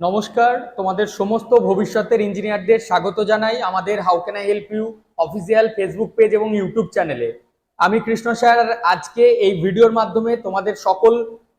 নমস্কার, তোমাদের সমস্ত ভবিষ্যতের ইঞ্জিনিয়ারদের স্বাগত জানাই আমাদের how can I help you official Facebook page এবং ইউটিউব চ্যানেলে। আমি কৃষ্ণ স্যার। আজকে এই ভিডিওর মাধ্যমে তোমাদের সকল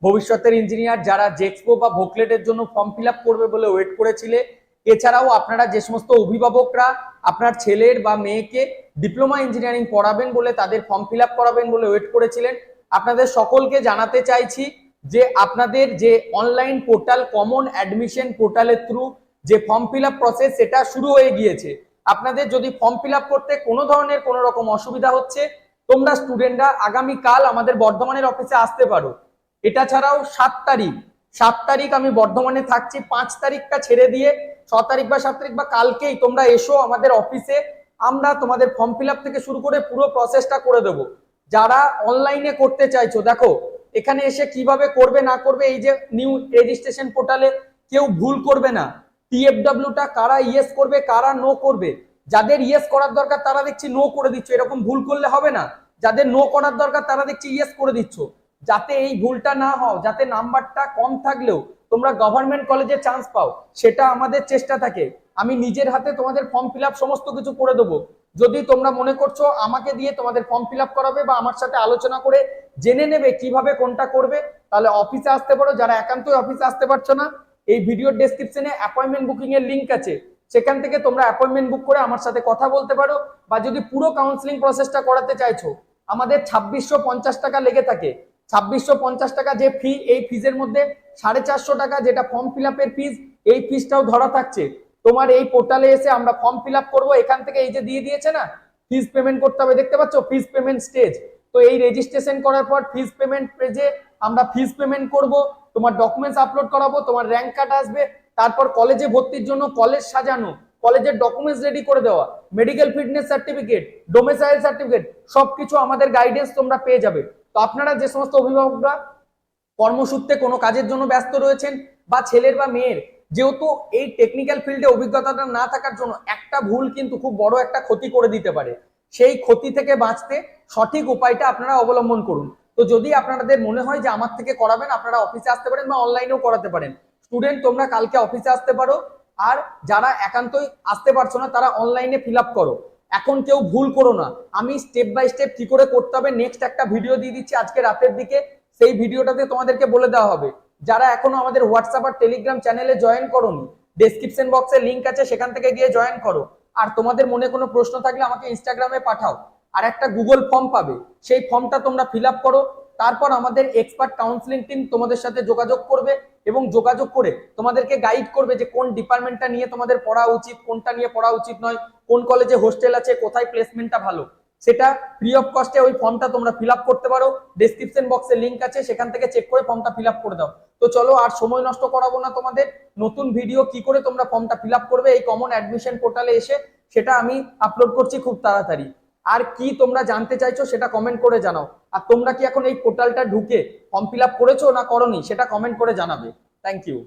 ভবিষ্যতের ইঞ্জিনিয়ার যারা জেক্সপো বা ভোকলেটের জন্য ফর্ম ফিল আপ করবে বলে ওয়েট করেছিলে, এছাড়াও আপনারা যে সমস্ত অভিভাবকরা আপনার ছেলের বা মেয়েকে ডিপ্লোমা ইঞ্জিনিয়ারিং পড়াবেন বলে তাদের ফর্ম ফিল আপ করাবেন বলে ওয়েট করেছিলেন, আপনাদের সকলকে জানাতে চাইছি যে আপনাদের যে অনলাইন পোর্টাল কমন অ্যাডমিশন পোর্টালের থ্রু যে ফর্ম ফিল আপ প্রসেস সেটা শুরু হয়ে গিয়েছে। আপনাদের যদি ফর্ম ফিল আপ করতে কোনো ধরনের কোনো রকম অসুবিধা হচ্ছে, তোমরা স্টুডেন্টরা আগামীকাল আমাদের বর্ধমানের অফিসে আসতে পারো। এটা ছাড়াও 7 তারিখ আমি বর্ধমানে থাকছি। 5 তারিখটা ছেড়ে দিয়ে 6 তারিখ বা 7 তারিখ বা কালকেই তোমরা এসো আমাদের অফিসে। আমরা তোমাদের ফর্ম ফিল আপ থেকে শুরু করে পুরো প্রসেসটা করে দেবো। যারা অনলাইনে করতে চাইছো, দেখো এখানে এসে কিভাবে করবে না করবে, এই যে নিউ রেজিস্ট্রেশন পোর্টালে কেউ ভুল করবে না। টিএফডব্লিউটা কারা ইয়েস করবে কারা নো করবে, যাদের ইয়েস করার দরকার তারা দেখছি নো করে দিচ্ছ, এরকম ভুল করলে হবে না। যাদের নো করার দরকার তারা দেখছি ইয়েস করে দিচ্ছ, যাতে এই ভুলটা না হয়, যাতে নাম্বারটা কম থাকলেও তোমরা গভর্নমেন্ট কলেজে চান্স পাও, সেটা আমাদের চেষ্টা থাকে। আমি নিজের হাতে তোমাদের ফর্ম ফিল আপ সমস্ত কিছু করে দেবো। যদি তোমরা মনে করছো আমাকে দিয়ে তোমাদের ফর্ম ফিল আপ করাবে বা আমার সাথে আলোচনা করে জেনে নেবে কিভাবে কোনটা করবে, তাহলে অফিসে আসতে পারো। যারা একান্তই অফিসে আসতে পারছো না, এই ভিডিওর ডেসক্রিপশনে অ্যাপয়েন্টমেন্ট বুকিং এর লিংক আছে, সেখান থেকে তোমরা অ্যাপয়েন্টমেন্ট বুক করে আমার সাথে কথা বলতে পারো। বা যদি পুরো কাউন্সিলিং প্রসেসটা করাতে চাইছো, আমাদের 2650 টাকা লেগে থাকে। 2650 টাকা যে ফি, এই ফিজের মধ্যে 450 টাকা যেটা ফর্ম ফিল আপের ফিজ, এই ফিজটাও ধরা থাকছে। তোমার এই পোর্টালে এসে আমরা ফর্ম ফিল আপ করবো, এখান থেকে এই যে দিয়ে দিয়েছে না ফিজ পেমেন্ট করতে হবে, দেখতে পাচ্ছ ফিজ পেমেন্ট স্টেজ। তো এই রেজিস্ট্রেশন করার পর ফিজ পেমেন্ট পেজে আমরা ফিজ পেমেন্ট করব, তোমার ডকুমেন্টস আপলোড করাবো, তোমার র্যাঙ্ক কার্ড আসবে, তারপর কলেজে ভর্তির জন্য কলেজ সাজানো, কলেজের ডকুমেন্টস রেডি করে দেওয়া, medical fitness certificate, domicile certificate, সবকিছু আমাদের গাইডেন্স তোমরা পেয়ে যাবে। তো আপনারা যে সমস্ত অভিভাবকরা কর্মসূত্রে কোনো কাজের জন্য ব্যস্ত রয়েছেন, বা ছেলের বা মেয়ের যেহেতু এই টেকনিক্যাল ফিল্ডে অভিজ্ঞতাটা না থাকার জন্য একটা ভুল কিন্তু খুব বড় একটা ক্ষতি করে দিতে পারে, সেই ক্ষতি থেকে বাঁচতে সঠিক উপায়টা আপনারা অবলম্বন করুন। তো যদি আপনাদের মনে হয় যে আমার থেকে করাবেন, আপনারা অফিসে আসতে পারেন বা অনলাইনেও করাতে পারেন। স্টুডেন্ট তোমরা কালকে অফিসে আসতে পারো, আর যারা একান্তই আসতে পারছো না তারা অনলাইনে ফিল আপ করো। এখন কেউ ভুল করো না। আমি স্টেপ বাই স্টেপ কি করে করতে হবে নেক্সট একটা ভিডিও দিয়ে দিচ্ছি আজকে রাতের দিকে, সেই ভিডিওটাতে তোমাদেরকে বলে দেওয়া হবে। যারা এখনো আমাদের হোয়াটসঅ্যাপ আর টেলিগ্রাম চ্যানেলে জয়েন করোনি, ডেসক্রিপশন বক্সে লিংক আছে, সেখান থেকে গিয়ে জয়েন করো। আর তোমাদের মনে কোনো প্রশ্ন থাকলে আমাকে ইনস্টাগ্রামে পাঠাও, আর একটা গুগল ফর্ম পাবে, সেই ফর্মটা তোমরা ফিল আপ করো। তারপর আমাদের এক্সপার্ট কাউন্সিলিং টিম তোমাদের সাথে যোগাযোগ করবে এবং যোগাযোগ করে তোমাদেরকে গাইড করবে যে কোন ডিপার্টমেন্টটা নিয়ে তোমাদের পড়া উচিত, কোনটা নিয়ে পড়া উচিত নয়, কোন কলেজে হোস্টেল আছে, কোথায় প্লেসমেন্টটা ভালো, সেটা ফ্রি অফ কস্টে ওই ফর্মটা তোমরা ফিল আপ করতে পারো। ডেসক্রিপশন বক্সে লিংক আছে, সেখান থেকে চেক করে ফর্মটা ফিল আপ করে দাও। তো চলো আর সময় নষ্ট করাবো না তোমাদের, নতুন ভিডিও কি করে তোমরা ফর্মটা ফিল আপ করবে এই কমন অ্যাডমিশন পোর্টালে এসে, সেটা আমি আপলোড করছি খুব তাড়াতাড়ি। আর কি তোমরা জানতে চাইছো সেটা কমেন্ট করে জানাও। আর তোমরা কি এখন এই পোর্টালটা ঢুকে ফর্ম ফিল আপ করেছো না করোনি, সেটা কমেন্ট করে জানাবে। Thank you.